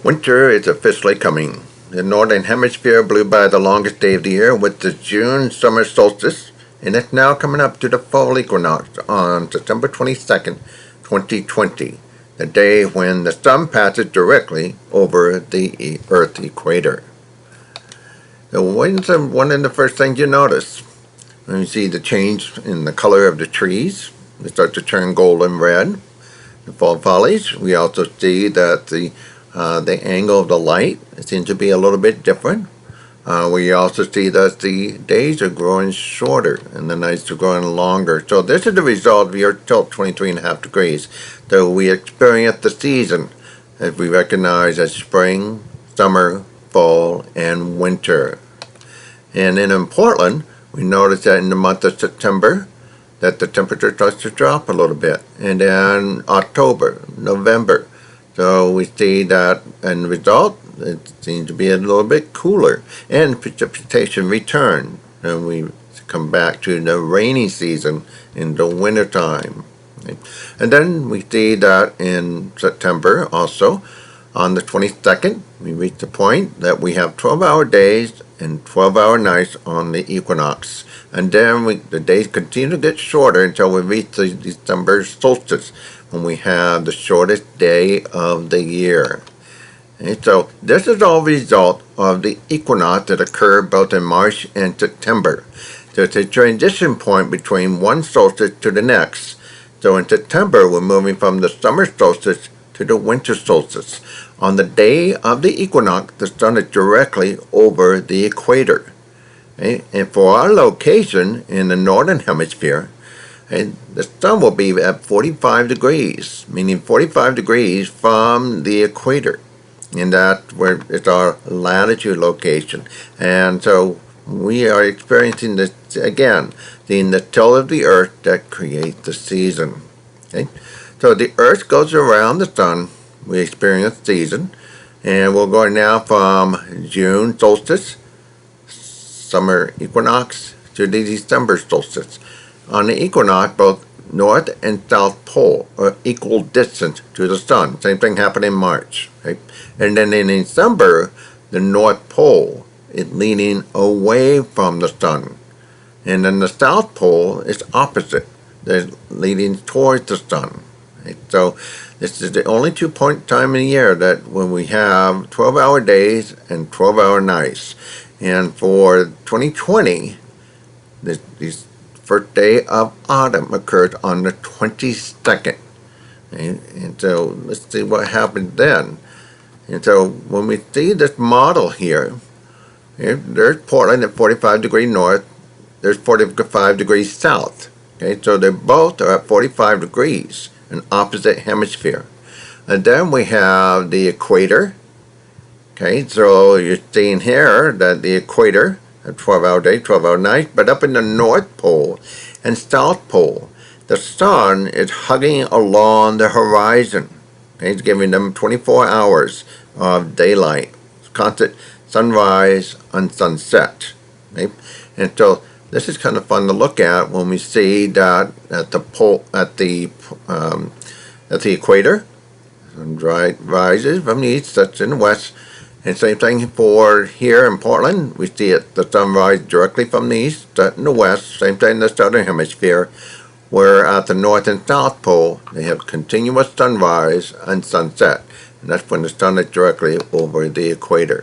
Winter is officially coming. The Northern Hemisphere blew by the longest day of the year with the June summer solstice, and it's now coming up to the fall equinox on September 22nd, 2020, the day when the sun passes directly over the Earth equator. The winds are one of the first things you notice. When you see the change in the color of the trees, they start to turn golden red. The fall foliage, we also see that the angle of the light seems to be a little bit different. We also see that the days are growing shorter and the nights are growing longer. So this is the result of Earth tilt 23.5 degrees. So we experience the season as we recognize as spring, summer, fall, and winter. And then in Portland, we notice that in the month of September, that the temperature starts to drop a little bit. And then October, November. So we see that in the result, it seems to be a little bit cooler. And precipitation return. And we come back to the rainy season in the wintertime. And then we see that in September also, on the 22nd, we reach the point that we have 12-hour days and 12-hour nights on the equinox. And then the days continue to get shorter until we reach the December solstice, when we have the shortest day of the year. And so this is all a result of the equinox that occurred both in March and September. So it's a transition point between one solstice to the next. So in September, we're moving from the summer solstice to the winter solstice. On the day of the equinox, the sun is directly over the equator. Okay? And for our location in the northern hemisphere, and the sun will be at 45 degrees, meaning 45 degrees from the equator. And that's where it's our latitude location. And so we are experiencing this again, seeing the tilt of the earth that creates the season. Okay? So the earth goes around the sun, we experience season, and we're going now from June solstice, summer equinox, to the December solstice. On the equinox, both north and south pole are equal distance to the sun. Same thing happened in March. Right? And then in December, the north pole is leaning away from the sun. And then the south pole is opposite. They're leaning towards the sun. Right? So this is the only 2-point time in the year that when we have 12-hour days and 12-hour nights. And for 2020, these first day of autumn occurred on the 22nd. And so let's see what happened then. And so when we see this model here, there's Portland at 45 degrees north, there's 45 degrees south. Okay, so they both are at 45 degrees, an opposite hemisphere. And then we have the equator. Okay, so you're seeing here that the equator, a 12-hour day, 12-hour night, but up in the North Pole and South Pole, the sun is hugging along the horizon. Okay, it's giving them 24 hours of daylight, constant sunrise and sunset. Okay? And so this is kind of fun to look at when we see that at the pole, at the equator, sun rises from the east, sets in the west. And same thing for here in Portland. We see it, the sun rise directly from the east, set in the west. Same thing in the southern hemisphere, where at the north and south pole, they have continuous sunrise and sunset. And that's when the sun is directly over the equator.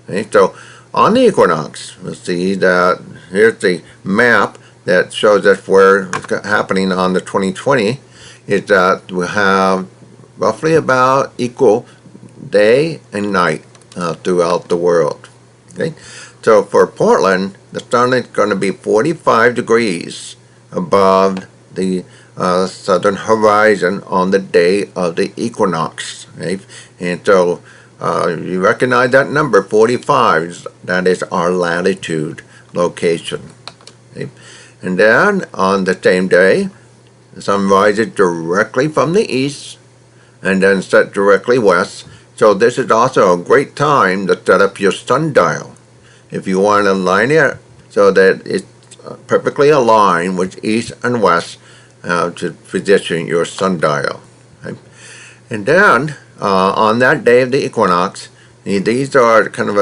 Okay? So on the equinox, we'll see that here's the map that shows us where it's happening on the 2020, is that we have roughly about equal day and night throughout the world. Okay, so for Portland, the sun is going to be 45 degrees above the southern horizon on the day of the equinox. Okay? And so you recognize that number 45, that is our latitude location. Okay? And then on the same day, the sun rises directly from the east and then set directly west. So this is also a great time to set up your sundial. If you want to line it so that it's perfectly aligned with east and west to position your sundial. Okay? And then on that day of the equinox, these are kind of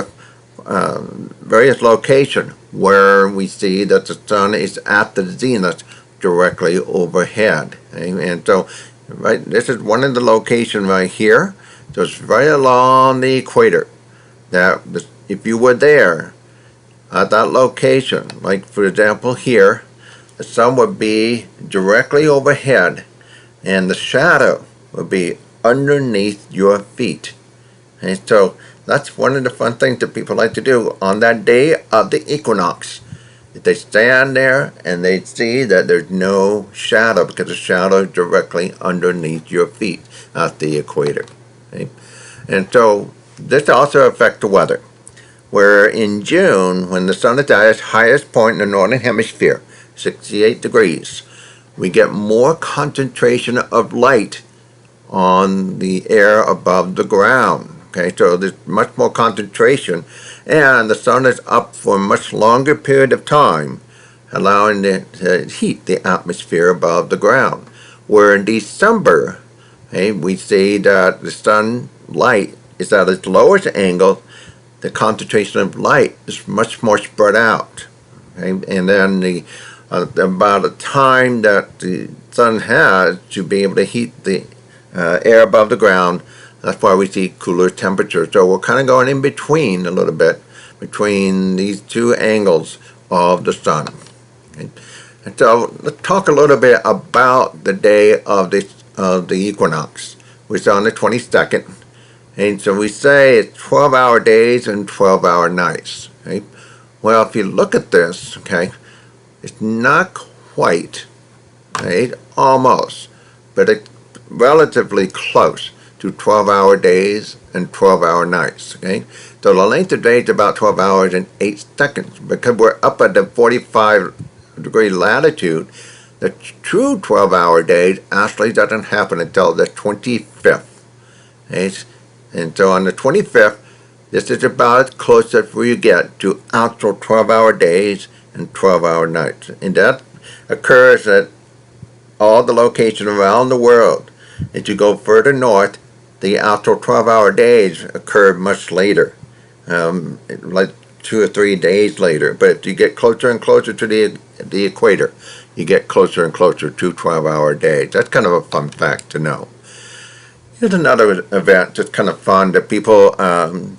a various location where we see that the sun is at the zenith directly overhead. And so, right, this is one of the locations right here. So it's right along the equator. That if you were there at that location, like for example here, the sun would be directly overhead, and the shadow would be underneath your feet. And so that's one of the fun things that people like to do on that day of the equinox. They stand there and they see that there's no shadow because the shadow is directly underneath your feet at the equator. Okay? And so this also affects the weather. Where in June, when the sun is at its highest point in the northern hemisphere, 68 degrees, we get more concentration of light on the air above the ground. Okay, so there's much more concentration, and the sun is up for a much longer period of time, allowing it to heat the atmosphere above the ground. Where in December, okay, we see that the sunlight is at its lowest angle, the concentration of light is much more spread out. Okay, and then about the time that the sun has to be able to heat the air above the ground, that's why we see cooler temperatures. So we're kind of going in between a little bit, between these two angles of the sun. Okay. And so let's talk a little bit about the day of the equinox, which is on the 22nd. And so we say it's 12-hour days and 12-hour nights. Okay. Well, if you look at this, okay, it's not quite, right, almost, but it's relatively close to 12-hour days and 12-hour nights. Okay, so the length of day is about 12 hours and 8 seconds. Because we're up at the 45-degree latitude, the true 12-hour days actually doesn't happen until the 25th. Okay? And so on the 25th, this is about as close as we get to actual 12-hour days and 12-hour nights. And that occurs at all the locations around the world. As you go further north, the actual 12-hour days occur much later, like 2 or 3 days later. But if you get closer and closer to the equator, you get closer and closer to 12-hour days. That's kind of a fun fact to know. Here's another event that's kind of fun that people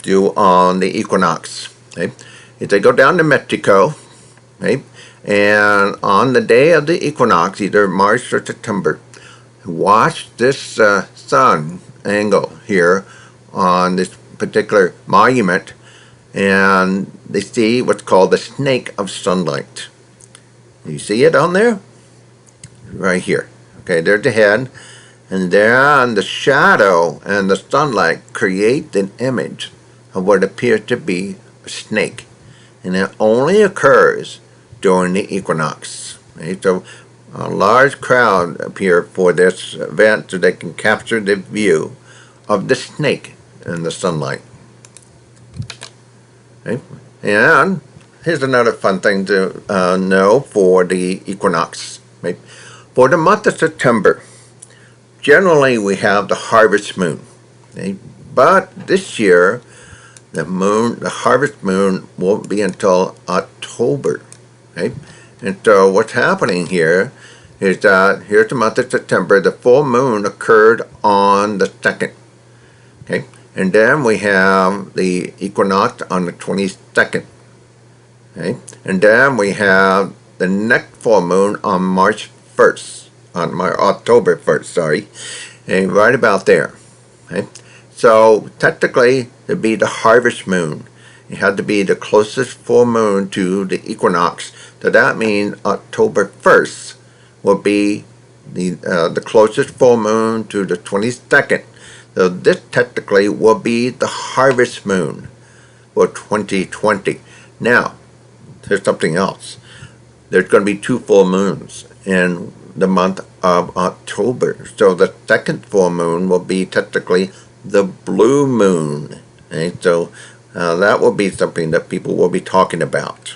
do on the equinox. Okay? Is they go down to Mexico, okay? And on the day of the equinox, either March or September, watch this sun angle here on this particular monument, and they see what's called the snake of sunlight. You see it on there? Right here. Okay, there's the head, and then the shadow and the sunlight create an image of what appears to be a snake, and it only occurs during the equinox. Okay, so a large crowd appear for this event so they can capture the view of the snake in the sunlight. Okay. And here's another fun thing to know for the equinox. Okay. For the month of September, generally we have the harvest moon. Okay. But this year, the harvest moon won't be until October. Okay. And so what's happening here is that here's the month of September. The full moon occurred on the 2nd. Okay, and then we have the equinox on the 22nd. Okay, and then we have the next full moon on March 1st, October 1st, sorry, and right about there. Okay, so technically it'd be the harvest moon. It had to be the closest full moon to the equinox. So that means October 1st will be the closest full moon to the 22nd. So this technically will be the harvest moon for 2020. Now, there's something else. There's going to be 2 full moons in the month of October. So the second full moon will be technically the blue moon. Okay? So that will be something that people will be talking about.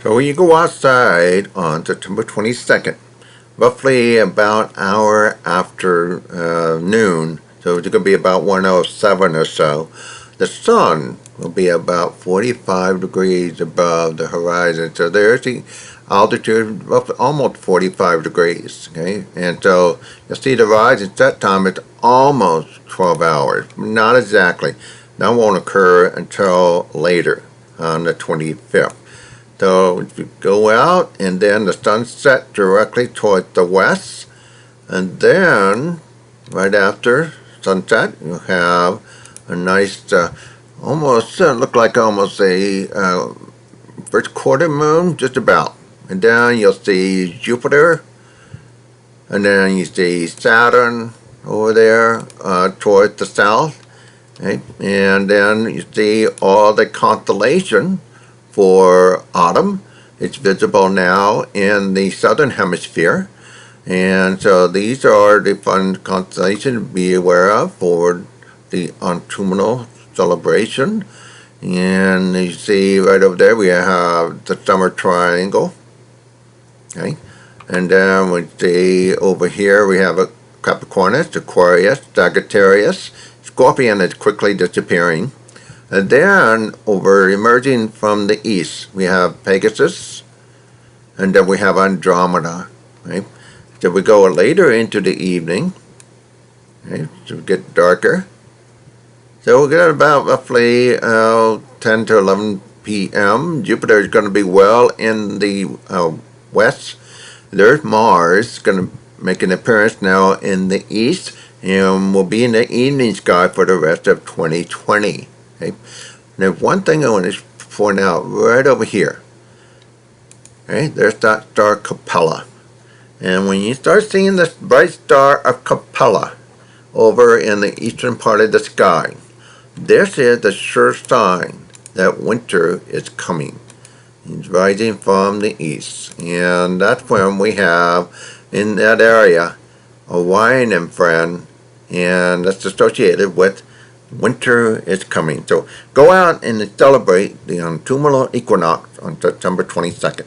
So when you go outside on September 22nd, roughly about an hour after noon, so it's going to be about 1:07 or so. The sun will be about 45 degrees above the horizon, so there's the altitude of almost 45 degrees, okay? And so you'll see the rise at that time, it's almost 12 hours, not exactly. That won't occur until later on the 25th. So if you go out and then the sun set directly toward the west, and then right after sunset you have a nice almost look like almost a first quarter moon, just about. And then you'll see Jupiter, and then you see Saturn over there toward the south. Okay? And then you see all the constellation for autumn. It's visible now in the southern hemisphere. And so these are the fun constellations to be aware of for the autumnal celebration. And you see right over there we have the summer triangle. Okay. And then we see over here we have a Capricornus, Aquarius, Sagittarius. Scorpion is quickly disappearing. And then over emerging from the east we have Pegasus, and then we have Andromeda. Right? So we go later into the evening, okay, to get darker. So we'll get about roughly 10 to 11 p.m. Jupiter is going to be well in the west. There's Mars going to make an appearance now in the east and will be in the evening sky for the rest of 2020. Okay? Now one thing I want to point out right over here. Okay? There's that star Capella. And when you start seeing this bright star of Capella over in the eastern part of the sky, this is the sure sign that winter is coming. It's rising from the east. And that's when we have in that area Orion and friend, and that's associated with winter is coming. So go out and celebrate the autumnal equinox on September 22nd.